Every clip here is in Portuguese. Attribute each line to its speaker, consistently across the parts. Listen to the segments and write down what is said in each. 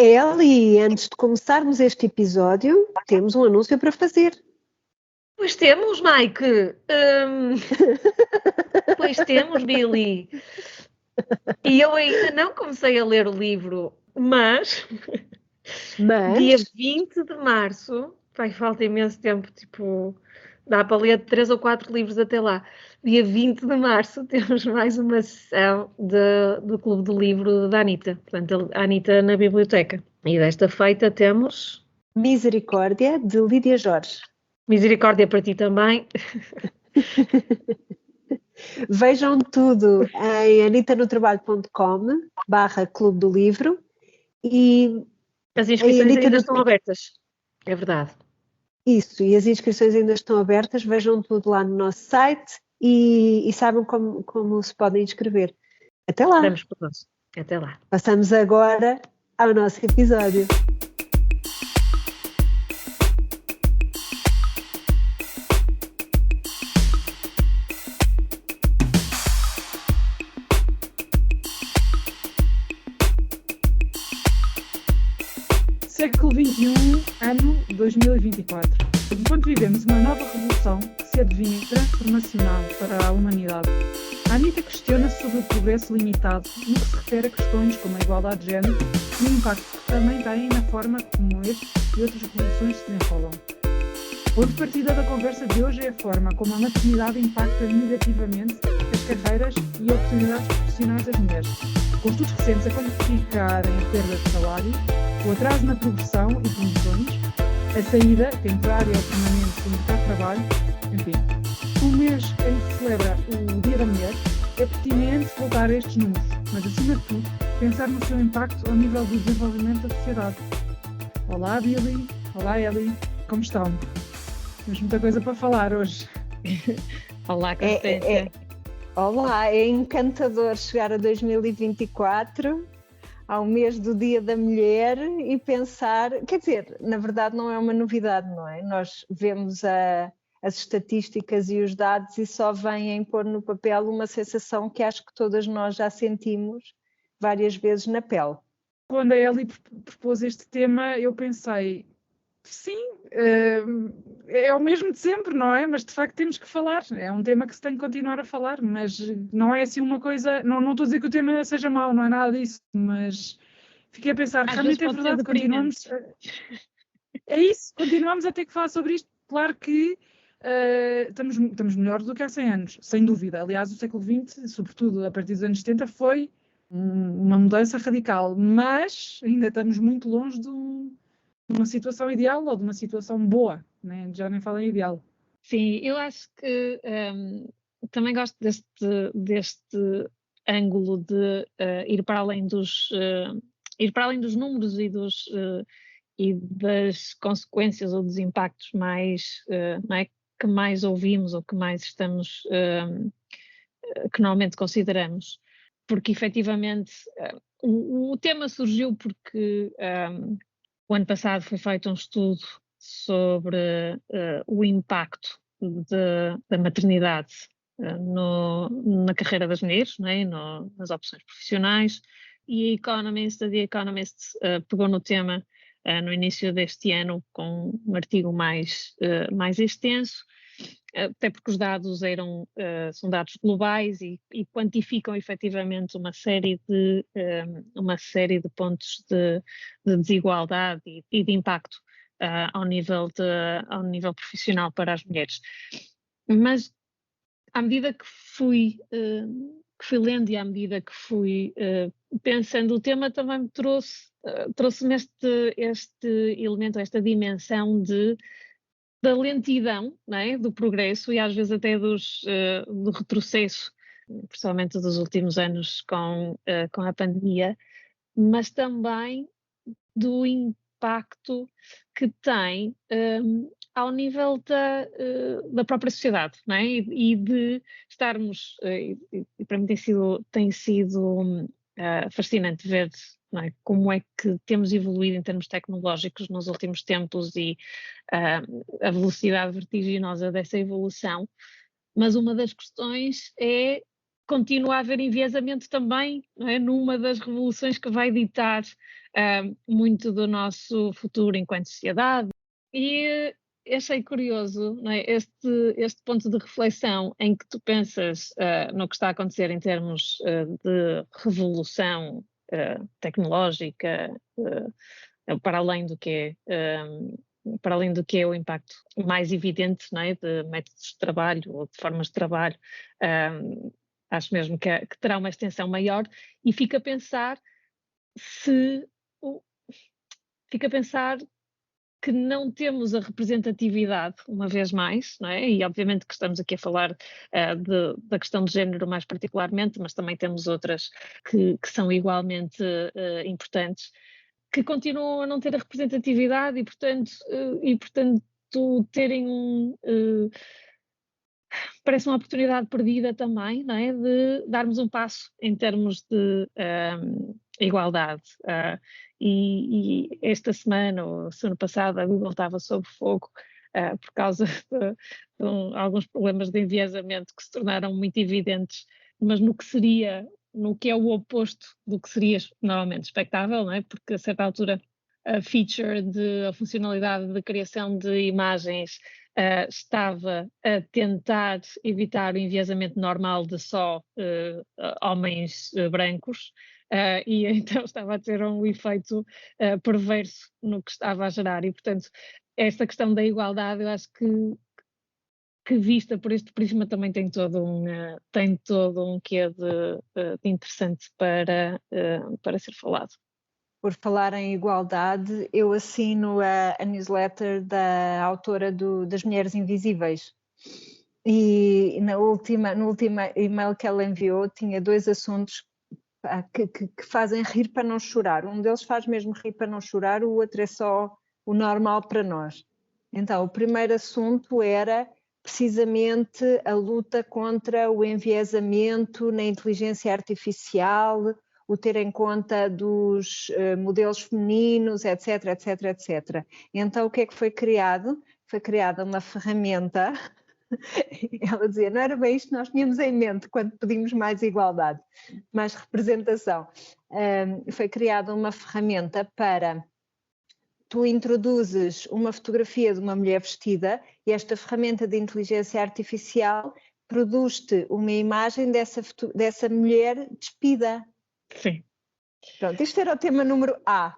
Speaker 1: Ellie, antes de começarmos este episódio, temos um anúncio para fazer.
Speaker 2: Pois temos, Mike. Pois temos, Billy. E eu ainda não comecei a ler o livro, mas dia 20 de março, falta imenso tempo, dá para ler 3 ou 4 livros até lá. Dia 20 de março temos mais uma sessão do Clube do Livro da Anitta. Portanto, a Anitta na biblioteca. E desta feita temos...
Speaker 1: Misericórdia, de Lídia Jorge.
Speaker 2: Misericórdia para ti também.
Speaker 1: Vejam tudo em anitanotrabalho.com/Clube do Livro e
Speaker 2: as inscrições ainda estão abertas, é verdade.
Speaker 1: Isso, e as inscrições ainda estão abertas, vejam tudo lá no nosso site e saibam como se podem inscrever. Até lá!
Speaker 2: Esperamos por nós. Até lá.
Speaker 1: Passamos agora ao nosso episódio.
Speaker 3: Século XXI, ano 2024. Enquanto vivemos uma nova revolução que se adivinha transformacional para a humanidade, a Anitta questiona-se sobre o progresso limitado no que se refere a questões como a igualdade de género e o impacto que também têm na forma como este e outras revoluções se desenrolam. O ponto de partida da conversa de hoje é a forma como a maternidade impacta negativamente as carreiras e oportunidades profissionais das mulheres, com estudos recentes a quantificarem a perda de salário, o atraso na progressão e promoções, a saída temporária ou permanente do mercado de trabalho, enfim. Um mês em que se celebra o Dia da Mulher, é pertinente voltar a estes números, mas acima de tudo, pensar no seu impacto ao nível do desenvolvimento da sociedade. Olá Billy, olá Ellie, como estão? Temos muita coisa para falar hoje.
Speaker 2: Olá, Constância.
Speaker 1: Olá, é encantador chegar a 2024, ao mês do Dia da Mulher e pensar, quer dizer, na verdade não é uma novidade, não é? Nós vemos as estatísticas e os dados e só vêm pôr no papel uma sensação que acho que todas nós já sentimos várias vezes na pele.
Speaker 3: Quando a Ellie propôs este tema, eu pensei, sim, é o mesmo de sempre, não é? Mas de facto temos que falar, é um tema que se tem que continuar a falar, mas não é assim uma coisa, não estou a dizer que o tema seja mau, não é nada disso, mas fiquei a pensar, realmente é verdade, continuamos a ter que falar sobre isto, claro que estamos melhores do que há 100 anos, sem dúvida. Aliás, o século XX, sobretudo a partir dos anos 70, foi uma mudança radical, mas ainda estamos muito longe de uma situação ideal ou de uma situação boa, né? Já nem falo em ideal.
Speaker 2: Sim, eu acho que também gosto deste ângulo de ir para além dos números e das consequências ou dos impactos mais, não é, que mais ouvimos ou que mais estamos, que normalmente consideramos, porque efetivamente o tema surgiu porque o ano passado foi feito um estudo sobre o impacto da maternidade na carreira das mulheres, né, nas opções profissionais, e The Economist pegou no tema no início deste ano com um artigo mais extenso, até porque os dados são dados globais e quantificam efetivamente uma série de pontos de desigualdade e de impacto ao nível profissional para as mulheres. Mas à medida que fui lendo e à medida que fui pensando, o tema também me trouxe-me este elemento, esta dimensão da lentidão, não é? Do progresso e às vezes até do retrocesso, principalmente dos últimos anos com a pandemia, mas também do impacto que tem ao nível da própria sociedade, não é? E de estarmos, e para mim tem sido fascinante ver, não é, como é que temos evoluído em termos tecnológicos nos últimos tempos e a velocidade vertiginosa dessa evolução, mas uma das questões é continua a haver enviesamento também, não é? Numa das revoluções que vai ditar muito do nosso futuro enquanto sociedade. E achei curioso, não é? Este ponto de reflexão em que tu pensas no que está a acontecer em termos de revolução tecnológica, para além do que é para além do que é o impacto mais evidente, não é, de métodos de trabalho ou de formas de trabalho, acho mesmo que terá uma extensão maior, e fica a pensar que não temos a representatividade, uma vez mais, não é? E obviamente que estamos aqui a falar da questão de género mais particularmente, mas também temos outras que são igualmente importantes, que continuam a não ter a representatividade e, portanto terem parece uma oportunidade perdida também, não é? De darmos um passo em termos de igualdade. E esta semana, ou semana passada, a Google estava sob fogo por causa de alguns problemas de enviesamento que se tornaram muito evidentes, mas no que é o oposto do que seria normalmente expectável, não é? Porque a certa altura a funcionalidade de criação de imagens estava a tentar evitar o enviesamento normal de só homens brancos, e então estava a ter um efeito perverso no que estava a gerar, e portanto esta questão da igualdade, eu acho que vista por este prisma também tem todo um quê de interessante para ser falado.
Speaker 1: Por falar em igualdade, eu assino a newsletter da autora das Mulheres Invisíveis, e no último e-mail que ela enviou tinha 2 assuntos que fazem rir para não chorar. Um deles faz mesmo rir para não chorar, o outro é só o normal para nós. Então, o primeiro assunto era precisamente a luta contra o enviesamento na inteligência artificial, o ter em conta dos modelos femininos, etc, etc, etc. Então, o que é que foi criado? Foi criada uma ferramenta, ela dizia, não era bem isto que nós tínhamos em mente quando pedimos mais igualdade, mais representação. Foi criada uma ferramenta para tu introduzes uma fotografia de uma mulher vestida e esta ferramenta de inteligência artificial produz-te uma imagem dessa mulher despida.
Speaker 2: Sim.
Speaker 1: Pronto, isto era o tema número A,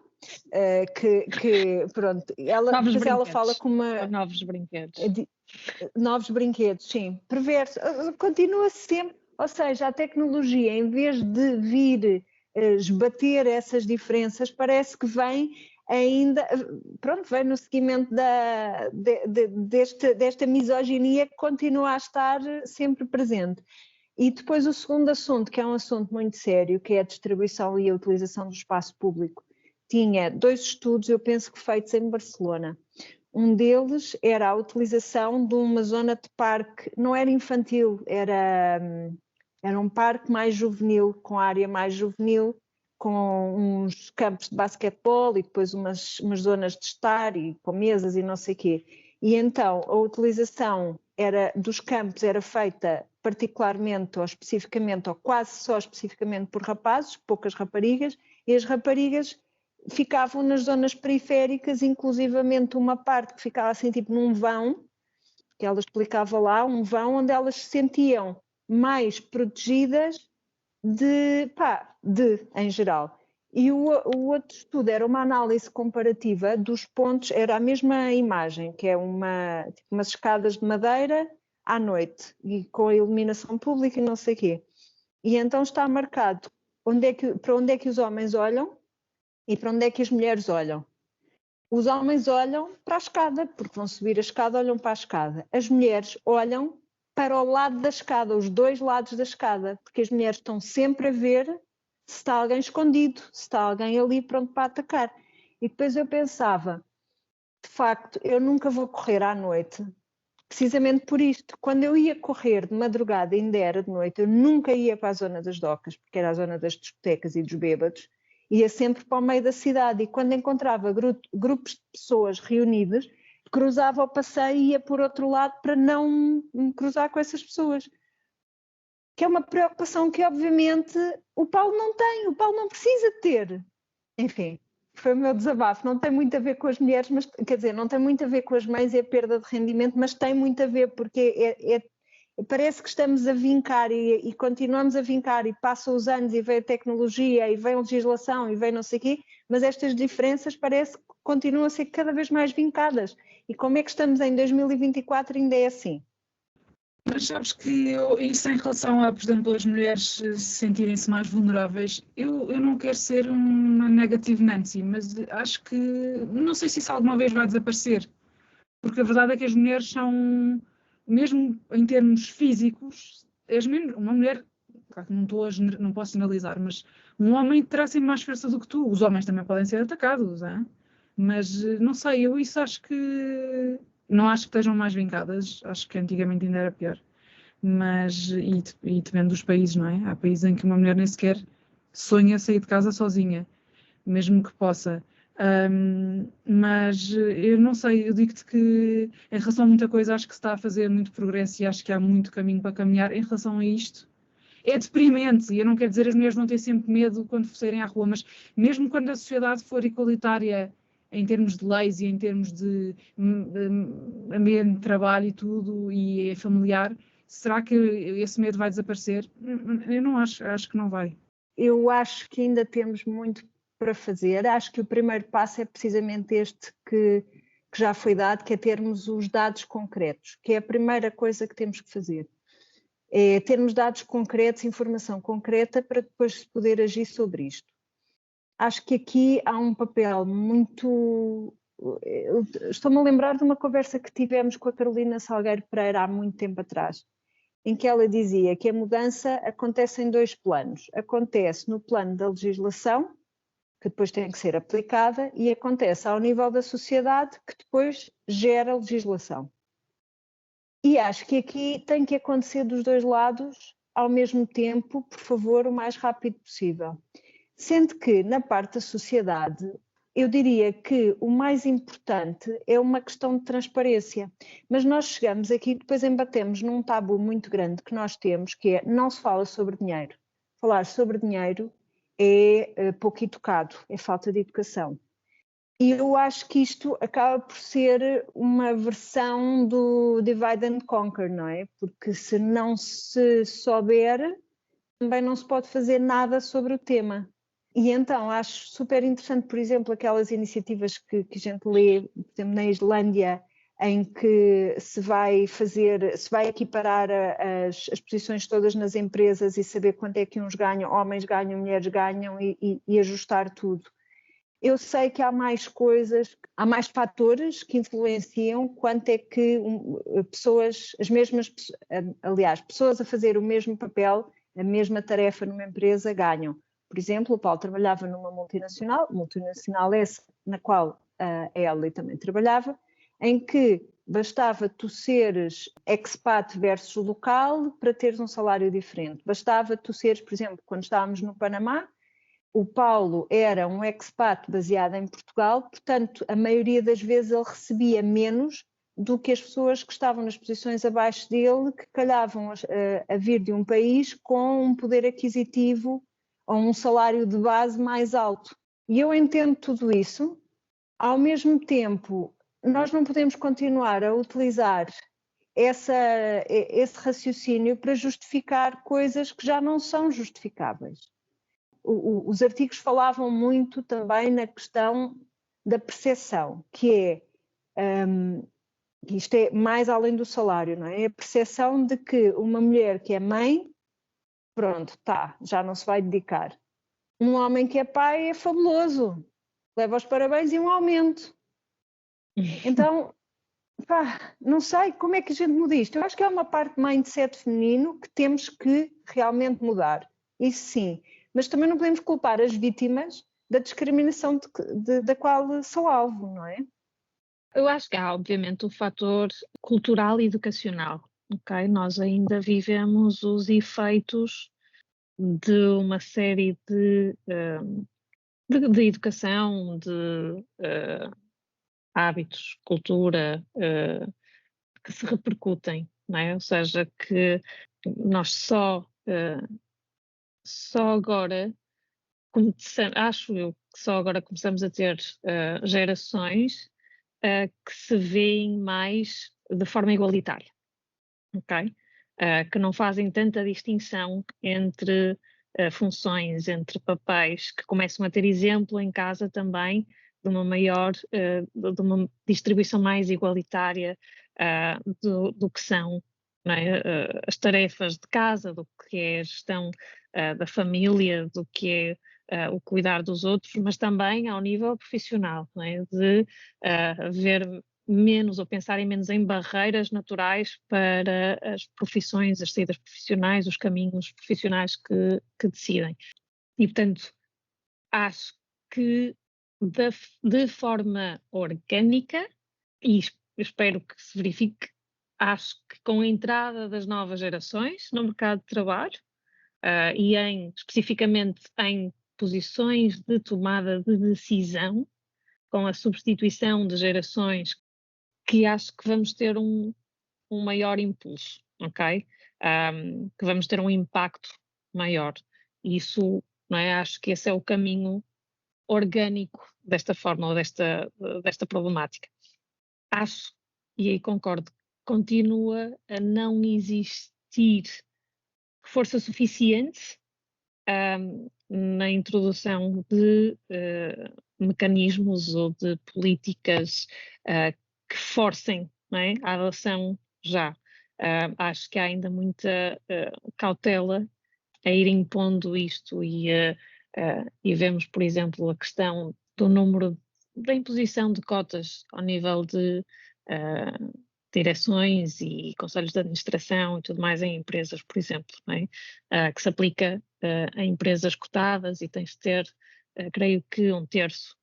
Speaker 1: pronto, ela fala com uma...
Speaker 2: Novos brinquedos.
Speaker 1: Novos brinquedos, sim, perverso, continua sempre, ou seja, a tecnologia, em vez de vir esbater essas diferenças, parece que vem ainda, pronto, vem no seguimento desta misoginia que continua a estar sempre presente. E depois o segundo assunto, que é um assunto muito sério, que é a distribuição e a utilização do espaço público. Tinha 2 estudos, eu penso que feitos em Barcelona. Um deles era a utilização de uma zona de parque, não era infantil, era um parque mais juvenil, com área mais juvenil, com uns campos de basquetebol e depois umas zonas de estar e com mesas e não sei o quê. E então a utilização dos campos era feita particularmente ou especificamente ou quase só especificamente por rapazes, poucas raparigas, e as raparigas ficavam nas zonas periféricas, inclusivamente uma parte que ficava assim tipo num vão, que ela explicava lá, um vão onde elas se sentiam mais protegidas em geral. E o outro estudo era uma análise comparativa dos pontos, era a mesma imagem, que é umas escadas de madeira à noite, e com a iluminação pública e não sei o quê. E então está marcado para onde é que os homens olham e para onde é que as mulheres olham. Os homens olham para a escada, porque vão subir a escada, olham para a escada. As mulheres olham para o lado da escada, os 2 lados da escada, porque as mulheres estão sempre a ver se está alguém escondido, se está alguém ali pronto para atacar. E depois eu pensava, de facto, eu nunca vou correr à noite, precisamente por isto. Quando eu ia correr de madrugada, ainda era de noite, eu nunca ia para a zona das docas, porque era a zona das discotecas e dos bêbados, ia sempre para o meio da cidade, e quando encontrava grupos de pessoas reunidas, cruzava o passeio e ia por outro lado para não me cruzar com essas pessoas. que é uma preocupação que obviamente o Paulo não tem, o Paulo não precisa ter. Enfim, foi o meu desabafo. Não tem muito a ver com as mulheres, mas quer dizer, não tem muito a ver com as mães e a perda de rendimento, mas tem muito a ver porque parece que estamos a vincar e continuamos a vincar e passam os anos e vem a tecnologia e vem a legislação e vem não sei o quê, mas estas diferenças parece que continuam a ser cada vez mais vincadas. E como é que estamos em 2024 ainda é assim?
Speaker 3: Mas sabes que isso em relação a, por exemplo, as mulheres sentirem-se mais vulneráveis, eu não quero ser uma negative Nancy, mas acho que, não sei se isso alguma vez vai desaparecer, porque a verdade é que as mulheres são, mesmo em termos físicos, uma mulher, claro que não posso generalizar, mas um homem terá sempre mais força do que tu. Os homens também podem ser atacados, hein? Mas não sei, eu isso acho que não acho que estejam mais vincadas, acho que antigamente ainda era pior. Mas, e depende dos países, não é? Há países em que uma mulher nem sequer sonha sair de casa sozinha, mesmo que possa. Mas eu não sei, eu digo-te que em relação a muita coisa acho que se está a fazer muito progresso e acho que há muito caminho para caminhar. Em relação a isto, é deprimente, e eu não quero dizer que as mulheres vão ter sempre medo quando saírem à rua, mas mesmo quando a sociedade for igualitária em termos de leis e em termos de ambiente de trabalho e tudo, e familiar, será que esse medo vai desaparecer? Eu não acho que não vai.
Speaker 1: Eu acho que ainda temos muito para fazer. Acho que o primeiro passo é precisamente este que já foi dado, que é termos os dados concretos, que é a primeira coisa que temos que fazer. É termos dados concretos, informação concreta, para depois se poder agir sobre isto. Acho que aqui há um papel muito... Estou-me a lembrar de uma conversa que tivemos com a Carolina Salgueiro Pereira há muito tempo atrás, em que ela dizia que a mudança acontece em 2 planos. Acontece no plano da legislação, que depois tem que ser aplicada, e acontece ao nível da sociedade, que depois gera legislação. E acho que aqui tem que acontecer dos 2 lados ao mesmo tempo, por favor, o mais rápido possível. Sendo que, na parte da sociedade, eu diria que o mais importante é uma questão de transparência. Mas nós chegamos aqui e depois embatemos num tabu muito grande que nós temos, que é não se fala sobre dinheiro. Falar sobre dinheiro é pouco educado, é falta de educação. E eu acho que isto acaba por ser uma versão do divide and conquer, não é? Porque se não se souber, também não se pode fazer nada sobre o tema. E então acho super interessante, por exemplo, aquelas iniciativas que a gente lê, por exemplo, na Islândia, em que se vai equiparar as posições todas nas empresas e saber quanto é que uns ganham, homens ganham, mulheres ganham e ajustar tudo. Eu sei que há mais coisas, há mais fatores que influenciam quanto é que pessoas a fazer o mesmo papel, a mesma tarefa numa empresa ganham. Por exemplo, o Paulo trabalhava numa multinacional essa na qual a Ellie também trabalhava, em que bastava tu seres expat versus local para teres um salário diferente. Bastava tu seres, por exemplo, quando estávamos no Panamá, o Paulo era um expat baseado em Portugal, portanto, a maioria das vezes ele recebia menos do que as pessoas que estavam nas posições abaixo dele, que calhavam a vir de um país com um poder aquisitivo ou um salário de base mais alto. E eu entendo tudo isso. Ao mesmo tempo, nós não podemos continuar a utilizar esse raciocínio para justificar coisas que já não são justificáveis. Os artigos falavam muito também na questão da percepção, que é, isto é mais além do salário, não é? A percepção de que uma mulher que é mãe, pronto, já não se vai dedicar. Um homem que é pai é fabuloso, leva os parabéns e um aumento. Então, não sei como é que a gente muda isto. Eu acho que é uma parte de mindset feminino que temos que realmente mudar, isso sim. Mas também não podemos culpar as vítimas da discriminação da qual são alvo, não é?
Speaker 2: Eu acho que há, obviamente, o fator cultural e educacional, ok? Nós ainda vivemos os efeitos de uma série de educação, de hábitos, cultura, que se repercutem, não é? Ou seja, que nós só só agora, acho eu que só agora começamos a ter gerações que se veem mais de forma igualitária, ok? Que não fazem tanta distinção entre funções, entre papéis, que começam a ter exemplo em casa também de uma maior, de uma distribuição mais igualitária do que são, não é? As tarefas de casa, do que é a gestão da família, do que é o cuidar dos outros, mas também ao nível profissional, não é? De ver menos ou pensarem menos em barreiras naturais para as profissões, as saídas profissionais, os caminhos profissionais que decidem. E, portanto, acho que de forma orgânica, e espero que se verifique, acho que com a entrada das novas gerações no mercado de trabalho e especificamente em posições de tomada de decisão, com a substituição de gerações, que acho que vamos ter um maior impulso, ok? Que vamos ter um impacto maior. Isso, não é? Acho que esse é o caminho orgânico desta forma ou desta problemática. Acho, e aí concordo, continua a não existir força suficiente na introdução de mecanismos ou de políticas que forcem, não é, a adoção já. Acho que há ainda muita cautela a ir impondo isto e vemos, por exemplo, a questão do número da imposição de cotas ao nível de direções e conselhos de administração e tudo mais em empresas, por exemplo, não é? Que se aplica a empresas cotadas e tens de ter, creio que 1/3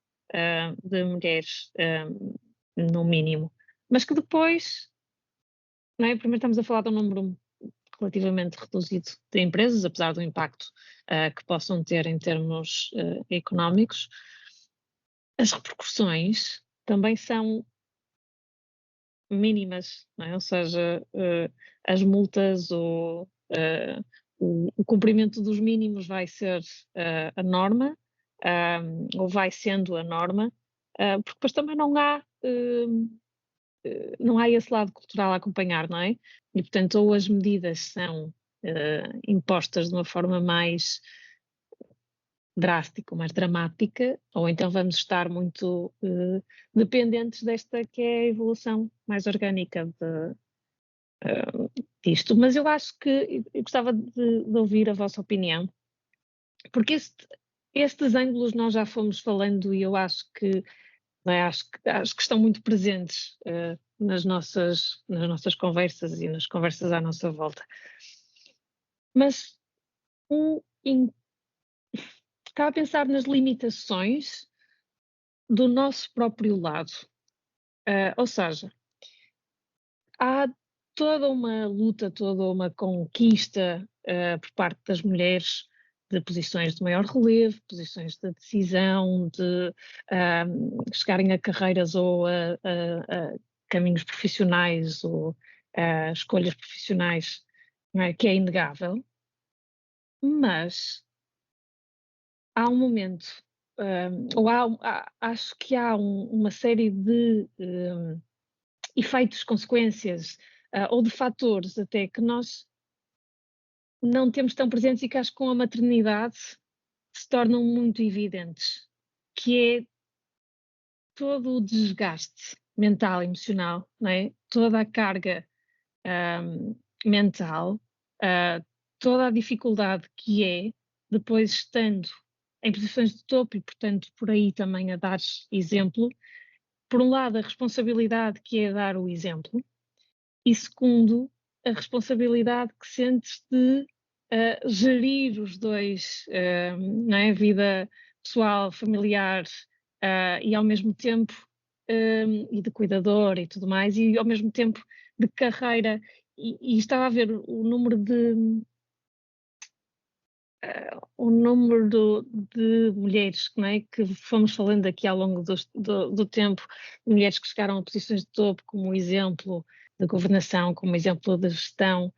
Speaker 2: de mulheres no mínimo, mas que depois, não é? Primeiro estamos a falar de um número relativamente reduzido de empresas, apesar do impacto que possam ter em termos económicos. As repercussões também são mínimas, não é? Ou seja, as multas ou o cumprimento dos mínimos vai ser a norma, ou vai sendo a norma, porque depois também não há esse lado cultural a acompanhar, não é? E, portanto, ou as medidas são impostas de uma forma mais drástica, mais dramática, ou então vamos estar muito dependentes desta que é a evolução mais orgânica disto. Mas eu acho que eu gostava de ouvir a vossa opinião, porque estes ângulos nós já fomos falando e eu acho que, não é, acho que estão muito presentes nas nossas conversas e nas conversas à nossa volta. Mas estava a pensar nas limitações do nosso próprio lado. Ou seja, há toda uma luta, toda uma conquista por parte das mulheres de posições de maior relevo, posições de decisão, de chegarem a carreiras ou a caminhos profissionais ou escolhas profissionais, não é? Que é inegável, mas há um momento, ou acho que há uma série de efeitos, consequências, ou de fatores até que nós não temos tão presentes e que acho que com a maternidade se tornam muito evidentes, que é todo o desgaste mental, emocional, não é? Toda a carga mental, toda a dificuldade que é depois estando em posições de topo e, portanto, por aí também a dar exemplo. Por um lado, a responsabilidade que é dar o exemplo, e segundo, a responsabilidade que sentes de gerir os dois, não é? Vida pessoal, familiar e ao mesmo tempo, e de cuidador e tudo mais, e ao mesmo tempo de carreira. E estava a ver o número de mulheres, não é, que fomos falando aqui ao longo do tempo, mulheres que chegaram a posições de topo como exemplo de governação, como exemplo de gestão,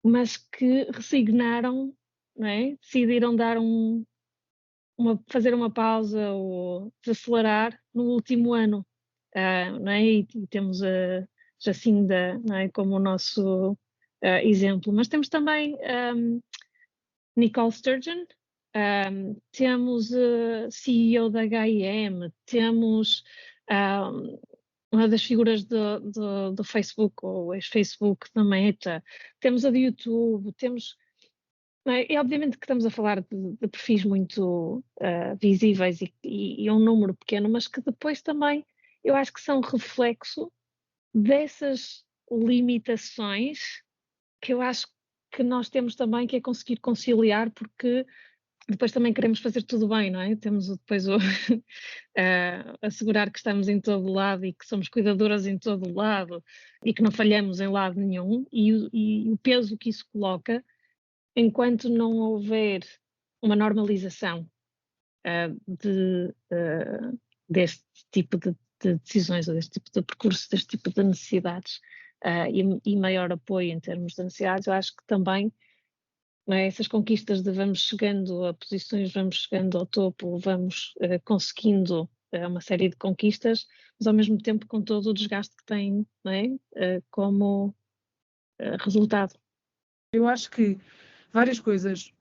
Speaker 2: mas que resignaram, não é? Decidiram dar fazer uma pausa ou desacelerar no último ano, não é? E temos a Jacinda, não é? Como o nosso exemplo, mas temos também Nicole Sturgeon, temos CEO da H&M, temos uma das figuras do Facebook, ou ex-Facebook da Meta, temos a do YouTube, temos... E obviamente que estamos a falar de perfis muito visíveis e um número pequeno, mas que depois também eu acho que são reflexo dessas limitações que eu acho que nós temos também que é conseguir conciliar, porque depois também queremos fazer tudo bem, não é? Temos depois assegurar que estamos em todo lado e que somos cuidadoras em todo lado e que não falhamos em lado nenhum, e o peso que isso coloca enquanto não houver uma normalização deste tipo de decisões, ou deste tipo de percurso, deste tipo de necessidades, e maior apoio em termos de necessidades, eu acho que também, não é, essas conquistas de vamos chegando a posições, vamos chegando ao topo, vamos conseguindo uma série de conquistas, mas ao mesmo tempo com todo o desgaste que tem, não é, como resultado.
Speaker 3: Eu acho que várias coisas.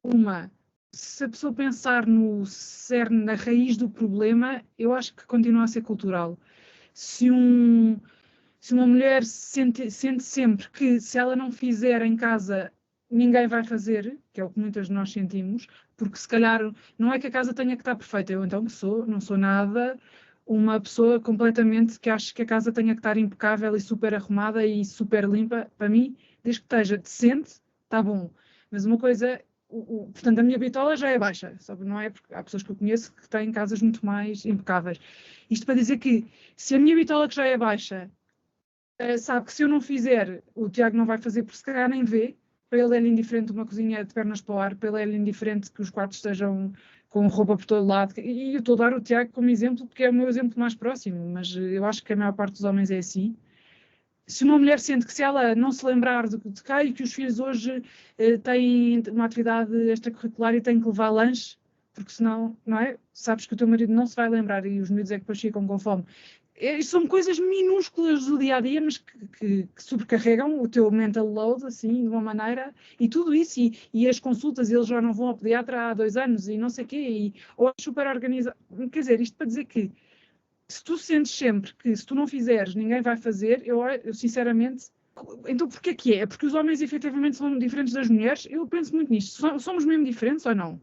Speaker 3: Uma, se a pessoa pensar no cerne, na raiz do problema, eu acho que continua a ser cultural. Se uma mulher sente sempre que se ela não fizer em casa, ninguém vai fazer, que é o que muitas de nós sentimos, porque se calhar não é que a casa tenha que estar perfeita. Eu então não sou nada uma pessoa completamente que acha que a casa tenha que estar impecável e super arrumada e super limpa. Para mim, desde que esteja decente, está bom. Mas uma coisa, portanto, a minha bitola já é baixa, sabe? Não é? Porque há pessoas que eu conheço que têm casas muito mais impecáveis. Isto para dizer que, se a minha bitola que já é baixa, sabe que se eu não fizer, o Tiago não vai fazer, porque se calhar nem vê, para ele é indiferente uma cozinha de pernas para o ar, para ele é indiferente que os quartos estejam com roupa por todo lado. E eu estou a dar o Tiago como exemplo, porque é o meu exemplo mais próximo, mas eu acho que a maior parte dos homens é assim. Se uma mulher sente que, se ela não se lembrar de e que os filhos hoje têm uma atividade extracurricular e têm que levar lanche, porque senão, não é? Sabes que o teu marido não se vai lembrar e os miúdos é que depois ficam com fome. São coisas minúsculas do dia-a-dia, mas que sobrecarregam o teu mental load, assim, de uma maneira, e tudo isso, e as consultas, eles já não vão ao pediatra há 2 anos, e não sei o quê, ou é super organizado. Quer dizer, isto para dizer que, se tu sentes sempre que, se tu não fizeres, ninguém vai fazer, eu sinceramente... Então porquê que é? É porque os homens efetivamente são diferentes das mulheres? Eu penso muito nisto. Somos mesmo diferentes ou não?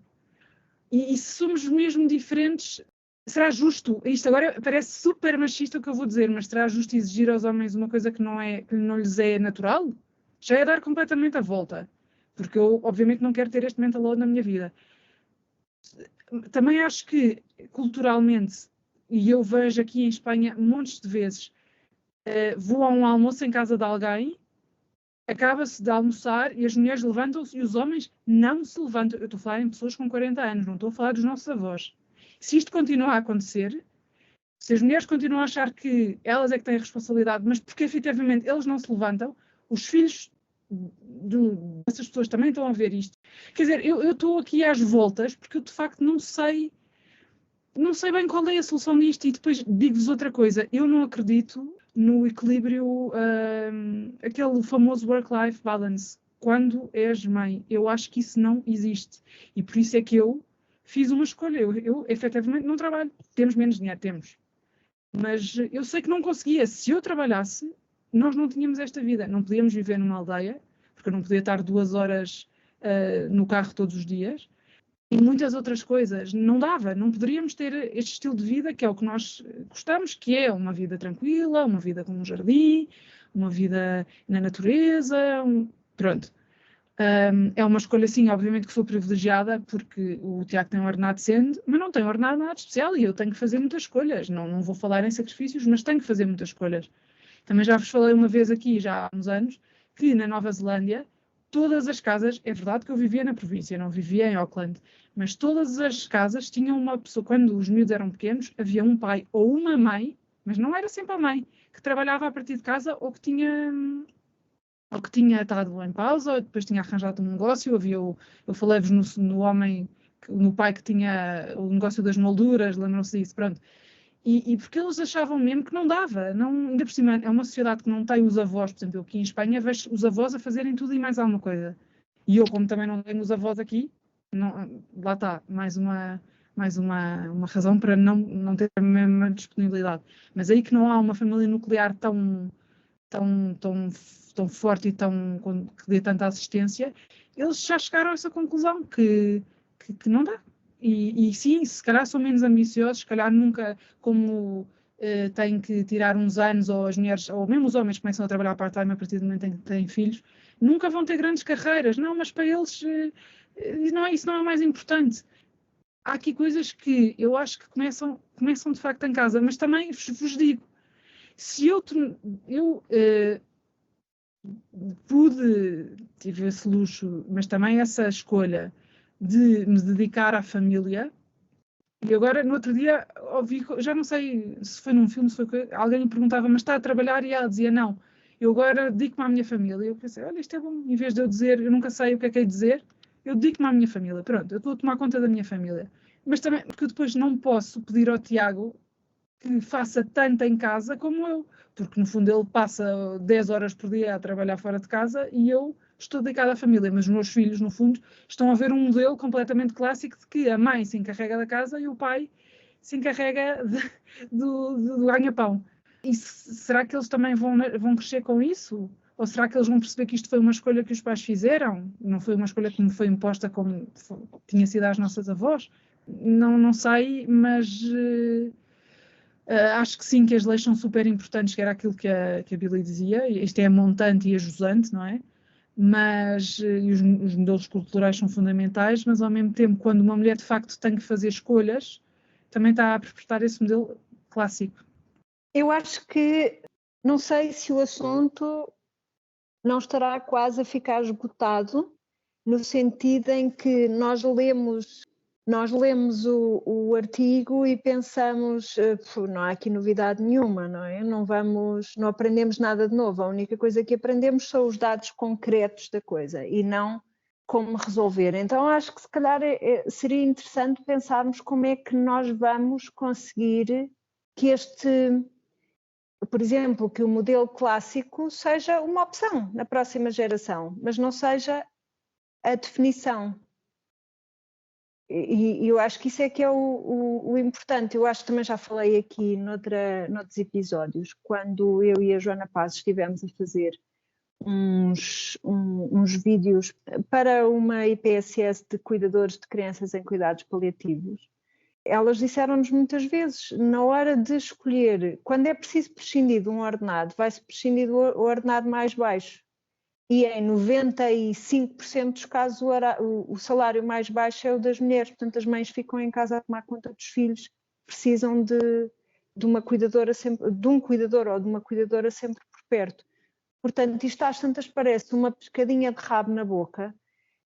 Speaker 3: E se somos mesmo diferentes, será justo? Isto agora parece super machista o que eu vou dizer, mas será justo exigir aos homens uma coisa que não lhes é natural? Já é dar completamente a volta. Porque eu, obviamente, não quero ter este mental load na minha vida. Também acho que, culturalmente, e eu vejo aqui em Espanha montes de vezes, vou a um almoço em casa de alguém, acaba-se de almoçar e as mulheres levantam-se e os homens não se levantam. Eu estou a falar em pessoas com 40 anos, não estou a falar dos nossos avós. Se isto continua a acontecer, se as mulheres continuam a achar que elas é que têm a responsabilidade, mas porque efetivamente eles não se levantam, os filhos dessas pessoas também estão a ver isto. Quer dizer, eu estou aqui às voltas porque eu de facto não sei bem qual é a solução disto. E depois digo-vos outra coisa, eu não acredito no equilíbrio, aquele famoso work-life balance, quando és mãe. Eu acho que isso não existe. E por isso é que eu fiz uma escolha. Eu efetivamente não trabalho. Temos menos dinheiro, temos. Mas eu sei que não conseguia. Se eu trabalhasse, nós não tínhamos esta vida. Não podíamos viver numa aldeia, porque eu não podia estar 2 horas no carro todos os dias. E muitas outras coisas. Não dava, não poderíamos ter este estilo de vida que é o que nós gostamos, que é uma vida tranquila, uma vida com um jardim, uma vida na natureza, pronto. É uma escolha, sim, obviamente que sou privilegiada, porque o Tiago tem um ordenado decente, mas não tem um ordenado nada especial e eu tenho que fazer muitas escolhas. Não vou falar em sacrifícios, mas tenho que fazer muitas escolhas. Também já vos falei uma vez aqui, já há uns anos, que na Nova Zelândia, todas as casas, é verdade que eu vivia na província, não vivia em Auckland, mas todas as casas tinham uma pessoa, quando os miúdos eram pequenos, havia um pai ou uma mãe, mas não era sempre a mãe, que trabalhava a partir de casa ou que tinha ou que tinha estado em pausa, ou depois tinha arranjado um negócio. Eu falei-vos no pai que tinha o negócio das molduras, lembram-se disso, pronto. E porque eles achavam mesmo que não dava, não, ainda por cima é uma sociedade que não tem os avós, por exemplo, eu aqui em Espanha vejo os avós a fazerem tudo e mais alguma coisa. E eu, como também não tenho os avós aqui, lá está, mais uma razão para não ter a mesma disponibilidade. Mas aí que não há uma família nuclear tão forte e que dê tanta assistência, eles já chegaram a essa conclusão que não dá. E sim, se calhar são menos ambiciosos, se calhar nunca, como têm que tirar uns anos, ou as mulheres, ou mesmo os homens começam a trabalhar part-time a partir do momento em que têm filhos, nunca vão ter grandes carreiras. Não, mas para eles isso não é o mais importante. Há aqui coisas que eu acho que começam de facto em casa, mas também vos digo, se eu tive esse luxo, mas também essa escolha de me dedicar à família, e agora no outro dia ouvi, já não sei se foi num filme, se foi alguém me perguntava, mas está a trabalhar? E ela dizia, não, eu agora dedico-me à minha família. Eu pensei, olha, isto é bom, em vez de eu dizer, eu nunca sei o que é dizer, eu dedico-me à minha família, pronto, eu estou a tomar conta da minha família. Mas também, porque eu depois não posso pedir ao Tiago que faça tanto em casa como eu, porque no fundo ele passa 10 horas por dia a trabalhar fora de casa e eu estou dedicada à família, mas os meus filhos, no fundo, estão a ver um modelo completamente clássico de que a mãe se encarrega da casa e o pai se encarrega do ganha-pão. E será que eles também vão crescer com isso? Ou será que eles vão perceber que isto foi uma escolha que os pais fizeram? Não foi uma escolha que me foi imposta como tinha sido às nossas avós? Não sei, mas acho que sim, que as leis são super importantes, que era aquilo que a Billy dizia. Isto é a montante e a jusante, não é? Mas e os modelos culturais são fundamentais, mas ao mesmo tempo, quando uma mulher de facto tem que fazer escolhas, também está a perpetuar esse modelo clássico.
Speaker 1: Eu acho que, não sei se o assunto não estará quase a ficar esgotado, no sentido em que nós lemos o artigo e pensamos, não há aqui novidade nenhuma, não é? Não aprendemos nada de novo, a única coisa que aprendemos são os dados concretos da coisa e não como resolver. Então acho que se calhar seria interessante pensarmos como é que nós vamos conseguir que por exemplo, que o modelo clássico seja uma opção na próxima geração, mas não seja a definição. E eu acho que isso é que é o importante. Eu acho que também já falei aqui noutros episódios, quando eu e a Joana Paz estivemos a fazer uns vídeos para uma IPSS de cuidadores de crianças em cuidados paliativos. Elas disseram-nos muitas vezes, na hora de escolher, quando é preciso prescindir de um ordenado, vai-se prescindir do ordenado mais baixo. E em 95% dos casos o salário mais baixo é o das mulheres, portanto as mães ficam em casa a tomar conta dos filhos, precisam de uma cuidadora sempre, de um cuidador ou de uma cuidadora sempre por perto. Portanto, isto às tantas parece uma pescadinha de rabo na boca,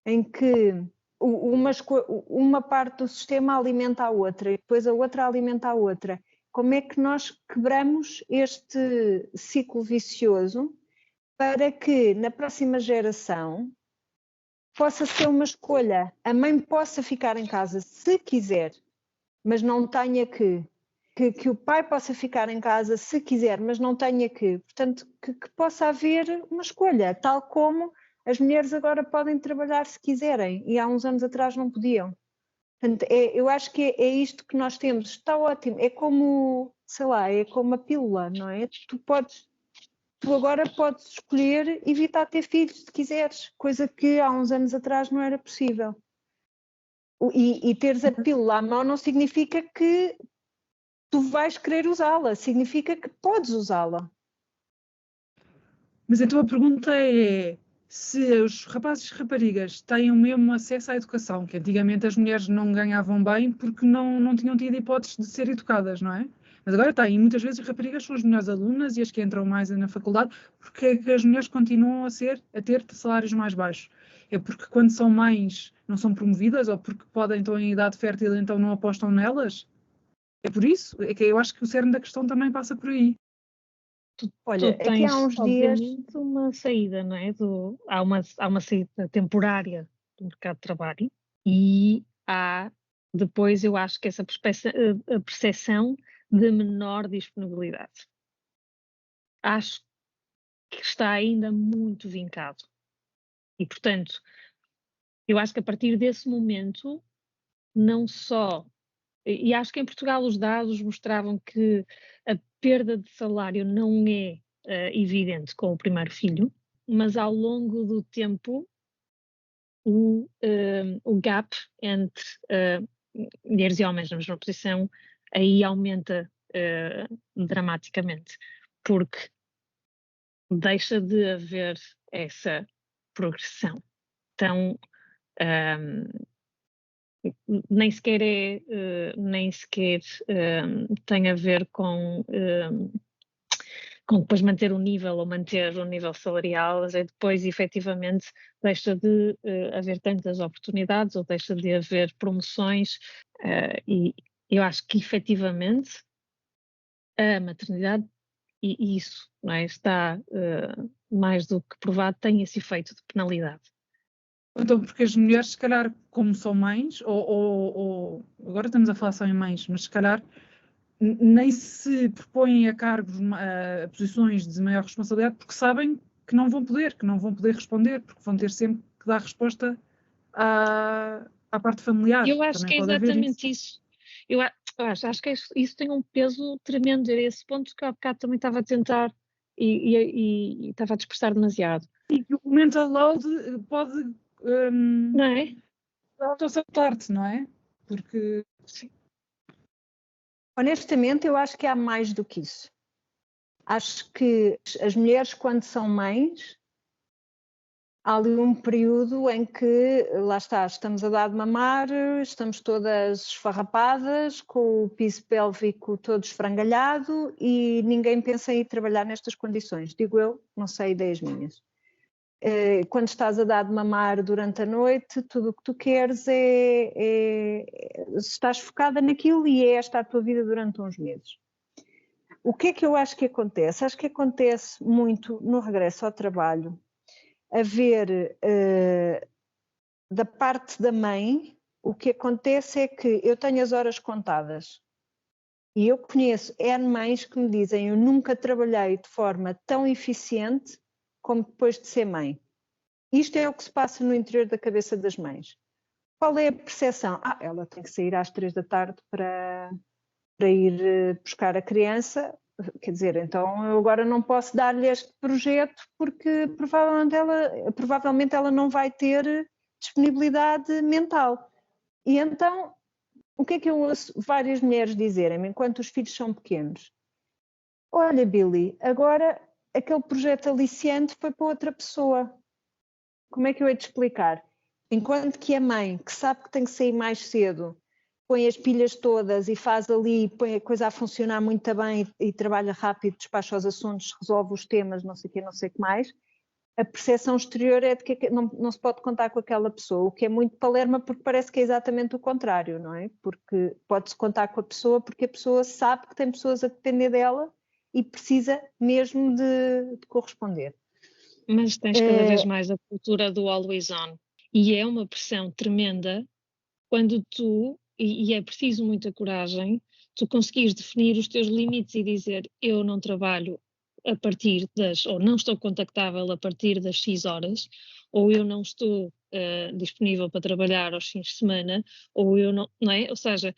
Speaker 1: em que uma parte do sistema alimenta a outra e depois a outra alimenta a outra. Como é que nós quebramos este ciclo vicioso para que na próxima geração possa ser uma escolha? A mãe possa ficar em casa se quiser, mas não tenha que o pai possa ficar em casa se quiser, mas não tenha que. Portanto, que possa haver uma escolha, tal como as mulheres agora podem trabalhar se quiserem e há uns anos atrás não podiam. Portanto, eu acho que é isto que nós temos. Está ótimo. É como, sei lá, é como a pílula, não é? Tu agora podes escolher evitar ter filhos se quiseres, coisa que há uns anos atrás não era possível. E teres a pílula à mão não significa que tu vais querer usá-la, significa que podes usá-la.
Speaker 3: Mas então a pergunta é se os rapazes e raparigas têm o mesmo acesso à educação, que antigamente as mulheres não ganhavam bem porque não tinham tido hipóteses de ser educadas, não é? Mas agora têm, e muitas vezes as raparigas são as melhores alunas e as que entram mais na faculdade, porque é que as mulheres continuam a ter salários mais baixos. É porque quando são mães não são promovidas ou porque podem estar em idade fértil e então não apostam nelas? É por isso? É que eu acho que o cerne da questão também passa por aí.
Speaker 1: Olha,
Speaker 2: tu
Speaker 1: aqui há
Speaker 2: tens,
Speaker 1: uns dias,
Speaker 2: obviamente, uma saída, não é? Há uma saída temporária do mercado de trabalho e há depois, eu acho que essa a percepção de menor disponibilidade. Acho que está ainda muito vincado. E, portanto, eu acho que a partir desse momento, não só. E acho que em Portugal os dados mostravam que a perda de salário não é evidente com o primeiro filho, mas ao longo do tempo o gap entre mulheres e homens na mesma posição aí aumenta dramaticamente, porque deixa de haver essa progressão. Então, nem sequer tem a ver com depois manter o nível ou manter o nível salarial, mas é depois efetivamente deixa de haver tantas oportunidades ou deixa de haver promoções e eu acho que efetivamente a maternidade e isso não é, está mais do que provado, tem esse efeito de penalidade.
Speaker 3: Então, porque as mulheres, se calhar, como são mães, ou agora estamos a falar só em mães, mas se calhar nem se propõem a cargos, a posições de maior responsabilidade, porque sabem que não vão poder responder, porque vão ter sempre que dar resposta à parte familiar.
Speaker 2: Eu acho
Speaker 3: Também
Speaker 2: que é
Speaker 3: pode haver
Speaker 2: exatamente isso. Eu acho que isso tem um peso tremendo, era esse ponto que há bocado também estava a tentar e estava a dispersar demasiado.
Speaker 3: E que o mental load pode
Speaker 2: não é?
Speaker 3: auto-sabotar-te, não é? Porque
Speaker 2: Sim.
Speaker 1: honestamente, eu acho que há mais do que isso. Acho que as mulheres, quando são mães, há ali um período em que, lá está, estamos a dar de mamar, estamos todas esfarrapadas, com o piso pélvico todo esfrangalhado e ninguém pensa em ir trabalhar nestas condições. Digo eu, não sei, ideias minhas. Quando estás a dar de mamar durante a noite, tudo o que tu queres estás focada naquilo e é esta a tua vida durante uns meses. O que é que eu acho que acontece? Acho que acontece muito no regresso ao trabalho, haver da parte da mãe, o que acontece é que eu tenho as horas contadas e eu conheço N mães que me dizem eu nunca trabalhei de forma tão eficiente como depois de ser mãe. Isto é o que se passa no interior da cabeça das mães. Qual é a percepção? Ela tem que sair às 3 da tarde para ir buscar a criança, quer dizer, então eu agora não posso dar-lhe este projeto porque provavelmente ela não vai ter disponibilidade mental. E então, o que é que eu ouço várias mulheres dizerem-me enquanto os filhos são pequenos? Olha, Billy, agora aquele projeto aliciante foi para outra pessoa. Como é que eu hei de explicar? Enquanto que a mãe, que sabe que tem que sair mais cedo, põe as pilhas todas e faz ali, põe a coisa a funcionar muito bem e trabalha rápido, despacha os assuntos, resolve os temas, não sei o que mais, a percepção exterior é de que não se pode contar com aquela pessoa, o que é muito palerma porque parece que é exatamente o contrário, não é? Porque pode-se contar com a pessoa porque a pessoa sabe que tem pessoas a depender dela e precisa mesmo de corresponder.
Speaker 2: Mas tens cada vez mais a cultura do always on. E é uma pressão tremenda quando tu, e é preciso muita coragem, tu conseguires definir os teus limites e dizer eu não trabalho a partir ou não estou contactável a partir das X horas, ou eu não estou disponível para trabalhar aos fins de semana, ou eu não é? Ou seja,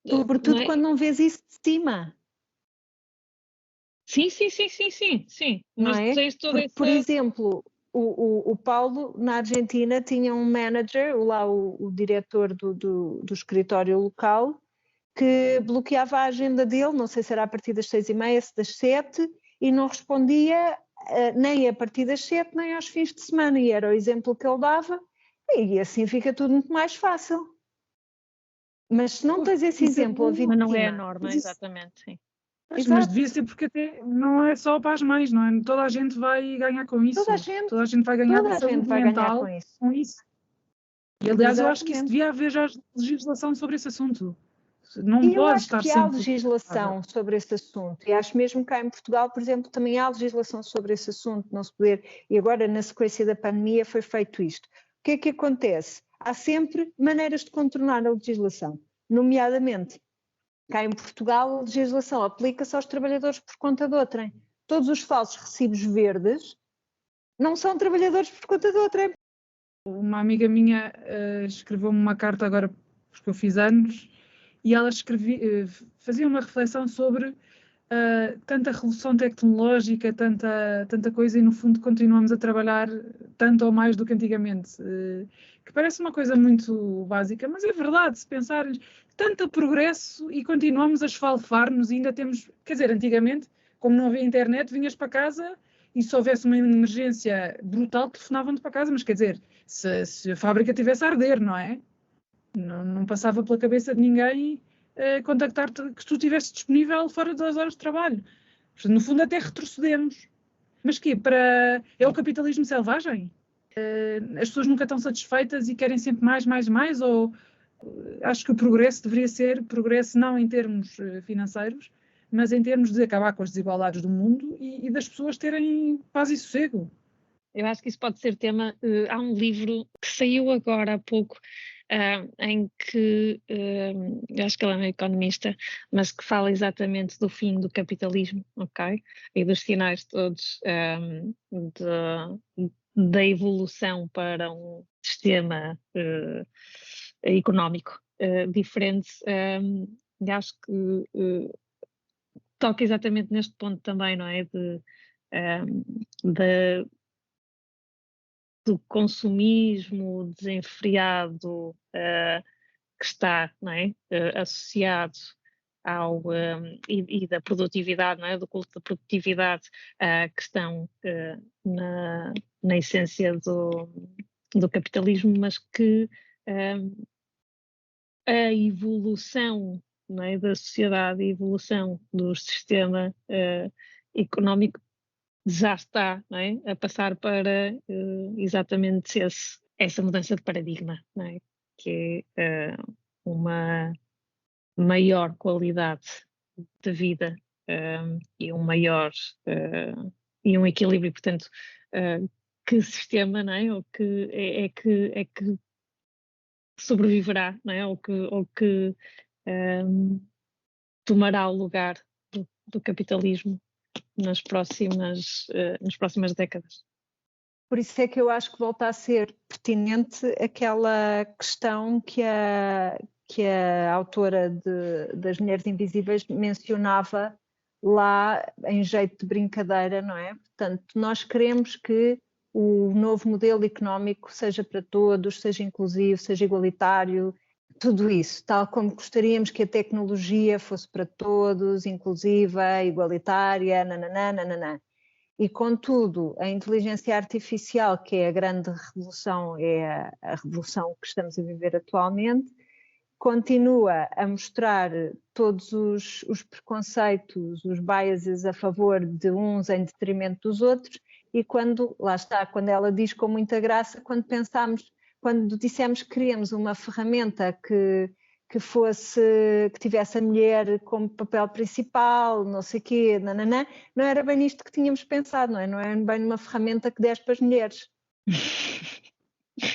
Speaker 1: sobretudo
Speaker 2: não é?
Speaker 1: Quando não vês isso de cima.
Speaker 2: Sim. Mas
Speaker 1: não é?
Speaker 2: tens toda essa...
Speaker 1: Por exemplo, o Paulo, na Argentina, tinha um manager, o diretor do escritório local, que bloqueava a agenda dele, não sei se era a partir das 6h30, se das 7, e não respondia nem a partir das 7, nem aos fins de semana, e era o exemplo que ele dava, e assim fica tudo muito mais fácil. Mas se não tens esse exemplo a vir
Speaker 2: mas não
Speaker 1: de cima,
Speaker 2: é a norma, exatamente, sim.
Speaker 3: Mas devia ser porque até não é só para as mães, não é? Toda a gente vai ganhar com isso.
Speaker 1: Toda
Speaker 3: a gente vai ganhar saúde mental
Speaker 1: com isso.
Speaker 3: E aliás, eu acho que isso devia haver já legislação sobre esse assunto. Não
Speaker 1: E eu
Speaker 3: pode
Speaker 1: acho
Speaker 3: estar
Speaker 1: que há
Speaker 3: sempre
Speaker 1: legislação sobre esse assunto, e acho mesmo que cá em Portugal, por exemplo, também há legislação sobre esse assunto, não se poder, e agora na sequência da pandemia foi feito isto. O que é que acontece? Há sempre maneiras de contornar a legislação, nomeadamente, cá em Portugal a legislação aplica-se aos trabalhadores por conta de outrem. Todos os falsos recibos verdes não são trabalhadores por conta de outrem.
Speaker 3: Uma amiga minha escreveu-me uma carta agora, porque eu fiz anos, e ela fazia uma reflexão sobre tanta revolução tecnológica, tanta coisa, e no fundo continuamos a trabalhar tanto ou mais do que antigamente. Que parece uma coisa muito básica, mas é verdade, se pensares, tanto progresso e continuamos a esfalfar-nos e ainda temos, quer dizer, antigamente, como não havia internet, vinhas para casa e se houvesse uma emergência brutal, telefonavam-te para casa, mas quer dizer, se a fábrica tivesse a arder, não é? Não passava pela cabeça de ninguém contactar-te que tu estivesse disponível fora das horas de trabalho. Portanto, no fundo até retrocedemos. Mas que é o capitalismo selvagem? As pessoas nunca estão satisfeitas e querem sempre mais? Ou acho que o progresso deveria ser progresso não em termos financeiros, mas em termos de acabar com as desigualdades do mundo e das pessoas terem paz e sossego.
Speaker 2: Eu acho que isso pode ser tema. Há um livro que saiu agora há pouco, em que eu acho que ele é um economista, mas que fala exatamente do fim do capitalismo, ok? E dos sinais todos da evolução para um sistema económico diferente. E acho que toca exatamente neste ponto também, não é? Do consumismo desenfreado que está, não é? Associado e da produtividade, não é? Do culto da produtividade que estão na essência do capitalismo, mas que a evolução, não é? Da sociedade, a evolução do sistema económico já está, não é? A passar para exatamente essa mudança de paradigma, não é? Que é uma maior qualidade de vida e um maior e um equilíbrio, portanto, que sistema, não é? Ou que que sobreviverá, não é? Ou que tomará o lugar do capitalismo nas próximas décadas.
Speaker 1: Por isso é que eu acho que volta a ser pertinente aquela questão que a autora das Mulheres Invisíveis mencionava lá em jeito de brincadeira, não é? Portanto, nós queremos que o novo modelo económico seja para todos, seja inclusivo, seja igualitário, tudo isso, tal como gostaríamos que a tecnologia fosse para todos, inclusiva, igualitária, nananã. E, contudo, a inteligência artificial, que é a grande revolução, é a revolução que estamos a viver atualmente, continua a mostrar todos os preconceitos, os biases a favor de uns em detrimento dos outros, e quando ela diz com muita graça, quando dissemos que queríamos uma ferramenta que tivesse a mulher como papel principal, não sei o quê, nananã, não era bem nisto que tínhamos pensado, não é? Não é bem uma ferramenta que desse para as mulheres.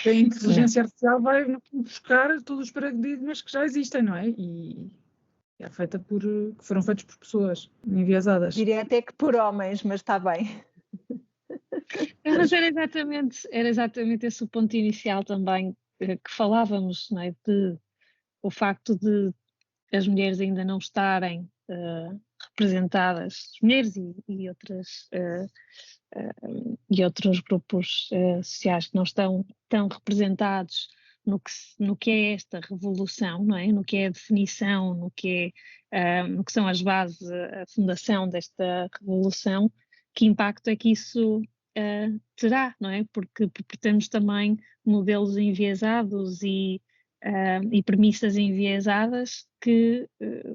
Speaker 3: A inteligência artificial vai buscar todos os paradigmas que já existem, não é? E é feita que foram feitos por pessoas enviesadas.
Speaker 1: Diria até que por homens, mas está bem.
Speaker 2: Mas era exatamente esse o ponto inicial também que falávamos, não é? O facto de as mulheres ainda não estarem representadas, as mulheres e outros grupos sociais que não estão tão representados no que é esta revolução, não é? No que é a definição, no que são as bases, a fundação desta revolução, que impacto é que isso terá, não é? Porque temos também modelos enviesados e premissas enviesadas que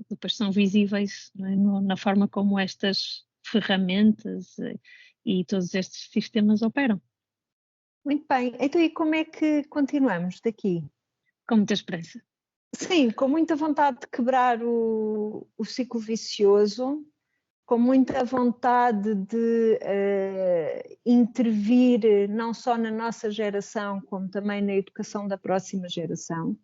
Speaker 2: depois são visíveis, não é? Na forma como estas ferramentas e todos estes sistemas operam.
Speaker 1: Muito bem. Então, e como é que continuamos daqui?
Speaker 2: Com muita esperança.
Speaker 1: Sim, com muita vontade de quebrar o ciclo vicioso, com muita vontade de intervir não só na nossa geração, como também na educação da próxima geração,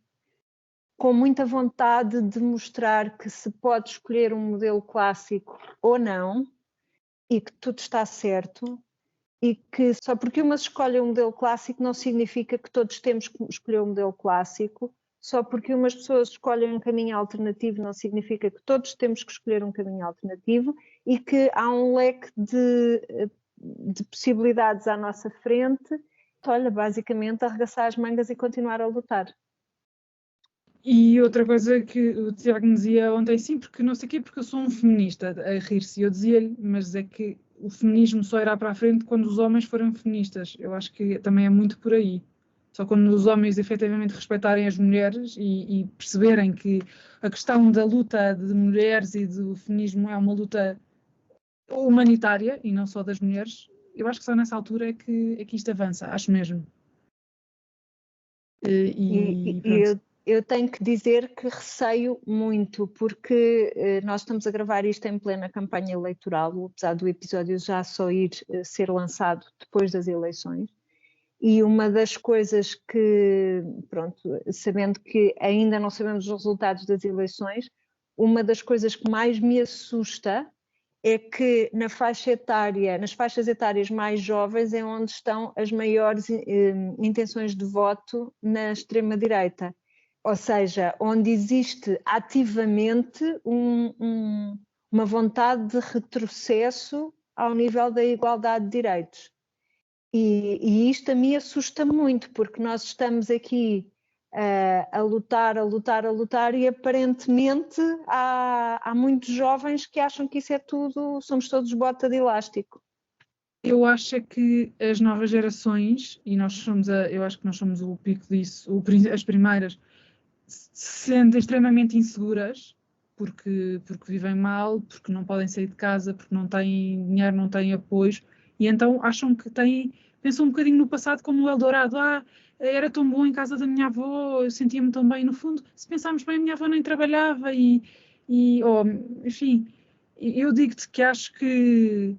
Speaker 1: com muita vontade de mostrar que se pode escolher um modelo clássico ou não, e que tudo está certo, e que só porque umas escolhem um modelo clássico não significa que todos temos que escolher um modelo clássico, só porque umas pessoas escolhem um caminho alternativo não significa que todos temos que escolher um caminho alternativo, e que há um leque de possibilidades à nossa frente. Olha, basicamente arregaçar as mangas e continuar a lutar.
Speaker 3: E outra coisa que o Tiago me dizia ontem, sim, porque não sei o quê, porque eu sou um feminista, a rir-se. Eu dizia-lhe, mas é que o feminismo só irá para a frente quando os homens forem feministas. Eu acho que também é muito por aí. Só quando os homens efetivamente respeitarem as mulheres e perceberem que a questão da luta de mulheres e do feminismo é uma luta humanitária e não só das mulheres, eu acho que só nessa altura é que isto avança, acho mesmo.
Speaker 1: Eu tenho que dizer que receio muito, porque nós estamos a gravar isto em plena campanha eleitoral, apesar do episódio já só ir ser lançado depois das eleições. E uma das coisas que, pronto, sabendo que ainda não sabemos os resultados das eleições, uma das coisas que mais me assusta é que nas faixas etárias mais jovens é onde estão as maiores intenções de voto na extrema-direita. Ou seja, onde existe ativamente uma vontade de retrocesso ao nível da igualdade de direitos. E isto a mim assusta muito, porque nós estamos aqui a lutar e aparentemente há muitos jovens que acham que isso é tudo, somos todos bota de elástico.
Speaker 3: Eu acho que as novas gerações, e eu acho que nós somos o pico disso, as primeiras, se sentem extremamente inseguras, porque vivem mal, porque não podem sair de casa, porque não têm dinheiro, não têm apoio, e então acham que pensam um bocadinho no passado como o Eldorado. Era tão bom em casa da minha avó, eu sentia-me tão bem. No fundo, se pensarmos bem, a minha avó nem trabalhava enfim, eu digo-te que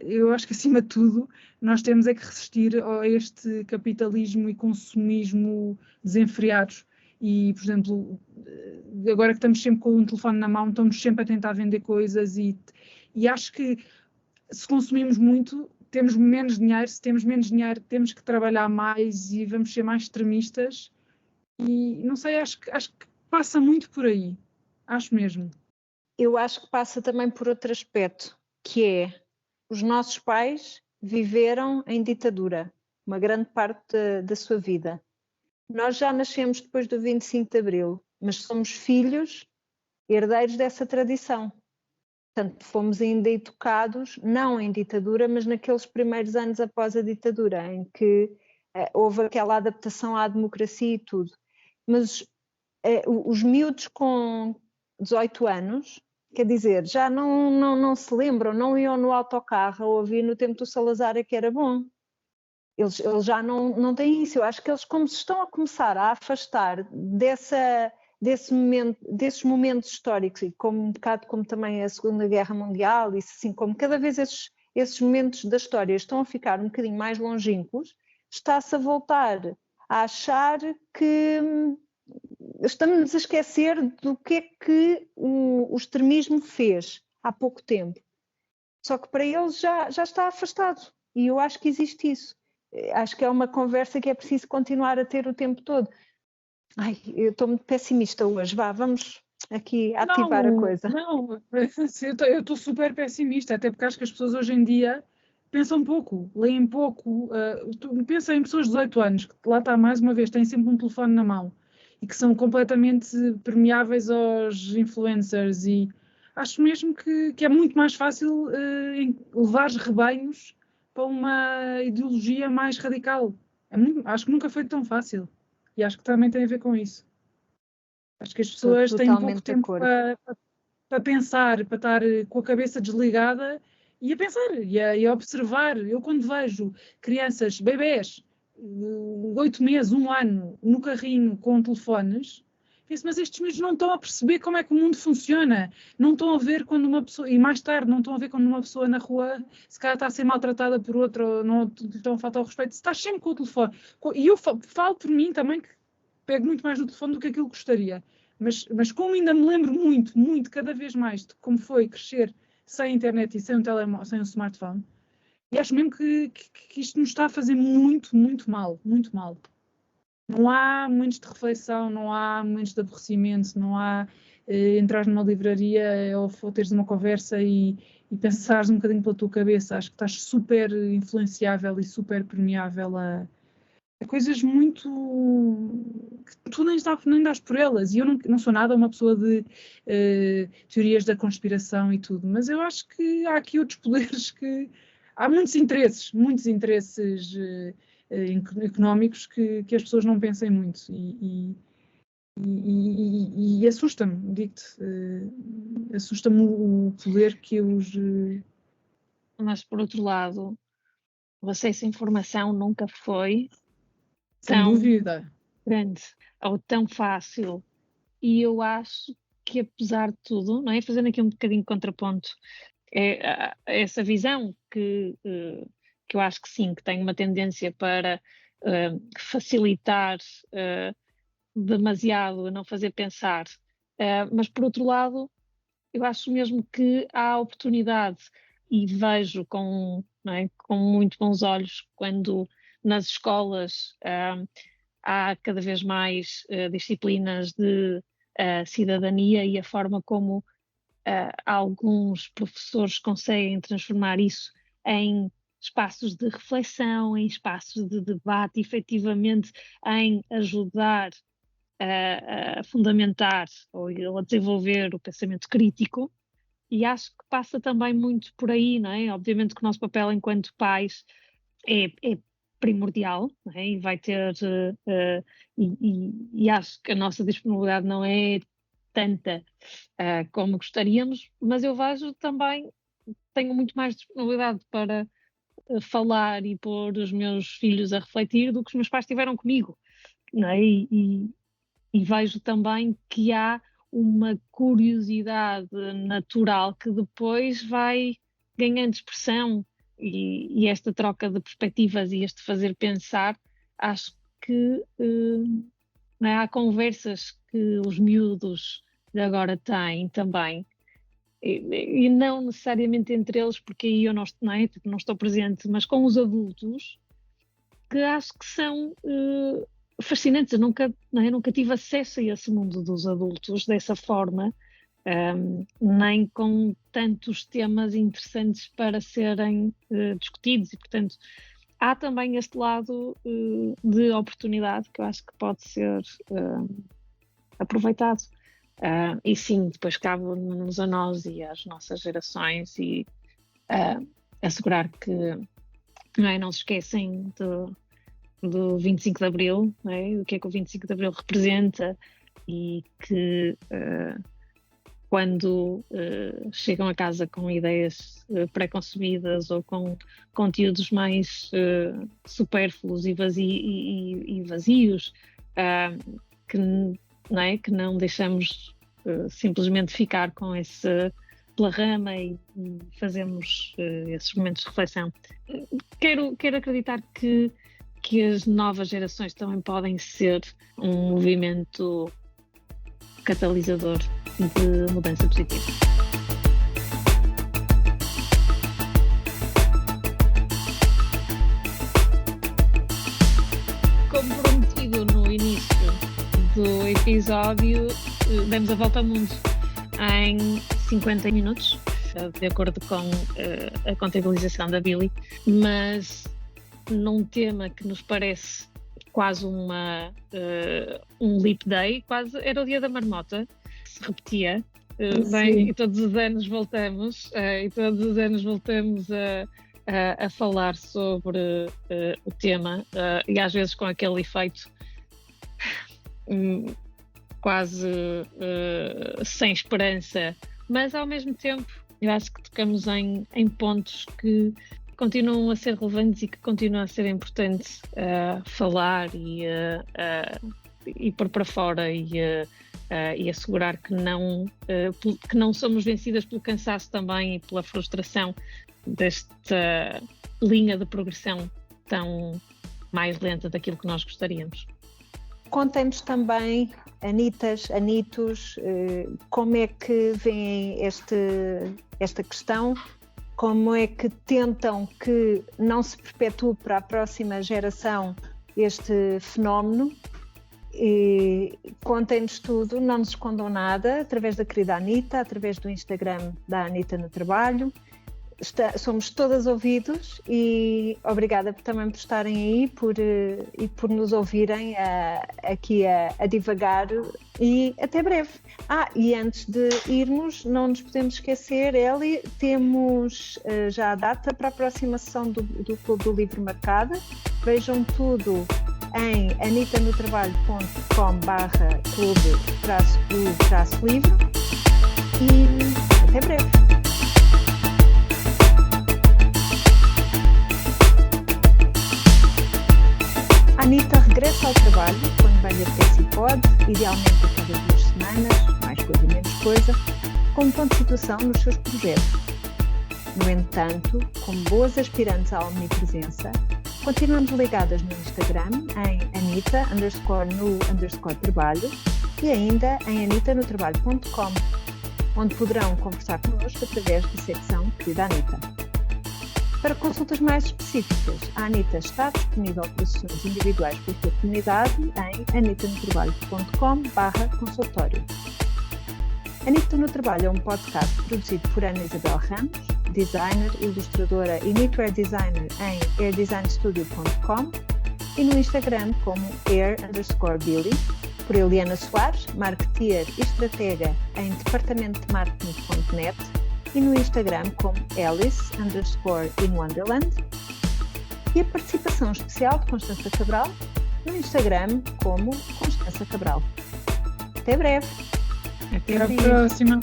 Speaker 3: eu acho que acima de tudo nós temos é que resistir a este capitalismo e consumismo desenfreados. E, por exemplo, agora que estamos sempre com um telefone na mão, estamos sempre a tentar vender coisas e acho que se consumimos muito, temos menos dinheiro. Se temos menos dinheiro, temos que trabalhar mais e vamos ser mais extremistas. E não sei, acho que passa muito por aí. Acho mesmo.
Speaker 1: Eu acho que passa também por outro aspecto, que é os nossos pais viveram em ditadura uma grande parte da sua vida. Nós já nascemos depois do 25 de Abril, mas somos filhos, herdeiros dessa tradição. Portanto, fomos ainda educados, não em ditadura, mas naqueles primeiros anos após a ditadura, em que houve aquela adaptação à democracia e tudo. Mas os miúdos com 18 anos, quer dizer, já não se lembram, não iam no autocarro a ouvir no tempo do Salazar é que era bom. Eles já não têm isso. Eu acho que eles, como se estão a começar a afastar desses momentos históricos, e como um bocado como também a Segunda Guerra Mundial, e assim como cada vez esses momentos da história estão a ficar um bocadinho mais longínquos, está-se a voltar a achar que estamos a esquecer do que é que o extremismo fez há pouco tempo. Só que para eles já está afastado. E eu acho que existe isso. Acho que é uma conversa que é preciso continuar a ter o tempo todo. Ai, eu estou muito pessimista hoje. Vamos aqui ativar a coisa.
Speaker 3: Não, eu estou super pessimista, até porque acho que as pessoas hoje em dia pensam pouco, leem pouco. Pensa em pessoas de 18 anos, que lá está mais uma vez, têm sempre um telefone na mão e que são completamente permeáveis aos influencers, e acho mesmo que é muito mais fácil levar rebanhos para uma ideologia mais radical. Acho que nunca foi tão fácil, e acho que também tem a ver com isso. Acho que as pessoas têm pouco tempo para pensar, para estar com a cabeça desligada e a pensar e a observar. Eu, quando vejo crianças, bebés, 8 meses, 1 ano, no carrinho com telefones, penso, mas estes miúdos não estão a perceber como é que o mundo funciona, não estão a ver quando uma pessoa, e mais tarde não estão a ver quando uma pessoa na rua se calhar está a ser maltratada por outra, ou não estão a faltar ao respeito, estás sempre com o telefone. E eu falo por mim também, que pego muito mais no telefone do que aquilo que gostaria, mas como ainda me lembro muito, cada vez mais de como foi crescer sem internet e sem um telemóvel, sem um smartphone, e acho mesmo que isto nos está a fazer muito mal. Não há momentos de reflexão, não há momentos de aborrecimento, não há entrar numa livraria ou teres uma conversa e pensares um bocadinho pela tua cabeça. Acho que estás super influenciável e super permeável a coisas muito que tu nem dás por elas. E eu não sou nada uma pessoa de teorias da conspiração e tudo, mas eu acho que há aqui outros poderes que... Há muitos interesses económicos que as pessoas não pensem muito e assusta-me, digo-te, assusta-me o poder que os...
Speaker 2: Mas, por outro lado, o acesso à informação nunca foi
Speaker 3: Sem dúvida.
Speaker 2: grande ou tão fácil. E eu acho que, apesar de tudo, não é? Fazendo aqui um bocadinho de contraponto, é essa visão que eu acho que sim, que tem uma tendência para facilitar demasiado, a não fazer pensar. Mas, por outro lado, eu acho mesmo que há oportunidade e vejo com muito bons olhos quando nas escolas há cada vez mais disciplinas de cidadania e a forma como alguns professores conseguem transformar isso em espaços de reflexão, em espaços de debate, efetivamente em ajudar a fundamentar ou a desenvolver o pensamento crítico. E acho que passa também muito por aí, não é? Obviamente que o nosso papel enquanto pais é primordial, não é? E vai ter, e acho que a nossa disponibilidade não é tanta como gostaríamos, mas eu vejo também, tenho muito mais disponibilidade para falar e pôr os meus filhos a refletir do que os meus pais tiveram comigo, não é? E vejo também que há uma curiosidade natural que depois vai ganhando expressão e esta troca de perspectivas e este fazer pensar, acho que não é? Há conversas que os miúdos de agora têm também, e não necessariamente entre eles, porque aí eu não estou presente, mas com os adultos, que acho que são fascinantes. Eu nunca tive acesso a esse mundo dos adultos dessa forma, nem com tantos temas interessantes para serem discutidos, e portanto há também este lado de oportunidade que eu acho que pode ser aproveitado. E sim, depois cabe-nos a nós e às nossas gerações e assegurar que não se esquecem do 25 de Abril, não é? O que é que o 25 de Abril representa, e que quando chegam a casa com ideias pré-concebidas ou com conteúdos mais supérfluos e vazios, que não deixamos simplesmente ficar com esse pela rama e fazemos esses momentos de reflexão. Quero acreditar que as novas gerações também podem ser um movimento catalisador de mudança positiva. Como prometido no início do episódio, demos a volta ao mundo em 50 minutos, de acordo com a contabilização da Billy, mas num tema que nos parece quase um leap day, quase era o dia da marmota, se repetia, bem, e todos os anos voltamos a falar sobre o tema, e às vezes com aquele efeito quase sem esperança, mas ao mesmo tempo eu acho que tocamos em pontos que continuam a ser relevantes e que continua a ser importante falar e pôr para fora e assegurar que não somos vencidas pelo cansaço também e pela frustração desta linha de progressão tão mais lenta daquilo que nós gostaríamos.
Speaker 1: Contem-nos também, Anitos, como é que veem esta questão, como é que tentam que não se perpetue para a próxima geração este fenómeno. E contem-nos tudo, não nos escondam nada, através da querida Anita, através do Instagram da Anita no Trabalho. Somos todas ouvidos e obrigada também por estarem aí e por nos ouvirem aqui a divagar, e até breve. E antes de irmos, não nos podemos esquecer, Eli, temos já a data para a próxima sessão do Clube do Livro marcada. Vejam tudo em anitanotrabalho.com/clube-livro e até breve. A Anita regressa ao trabalho quando bem lhe apetece e pode, idealmente a cada 2 semanas, mais coisa menos coisa, com ponto de situação nos seus projetos. No entanto, como boas aspirantes à omnipresença, continuamos ligadas no Instagram em Anita_no_trabalho e ainda em anitanotrabalho.com, onde poderão conversar connosco através da secção Querida Anita. Para consultas mais específicas, a Anita está disponível para sessões individuais pela sua comunidade em anitanotrabalho.com/consultório. Anita no Trabalho é um podcast produzido por Ana Isabel Ramos, designer, ilustradora e knitwear designer em airdesignstudio.com e no Instagram como air_billy, por Eliana Soares, marketeer e estratega em departamentodmarketing.net e no Instagram como Alice_in_Wonderland, e a participação especial de Constança Cabral no Instagram como Constança Cabral. Até breve!
Speaker 3: Até a próxima!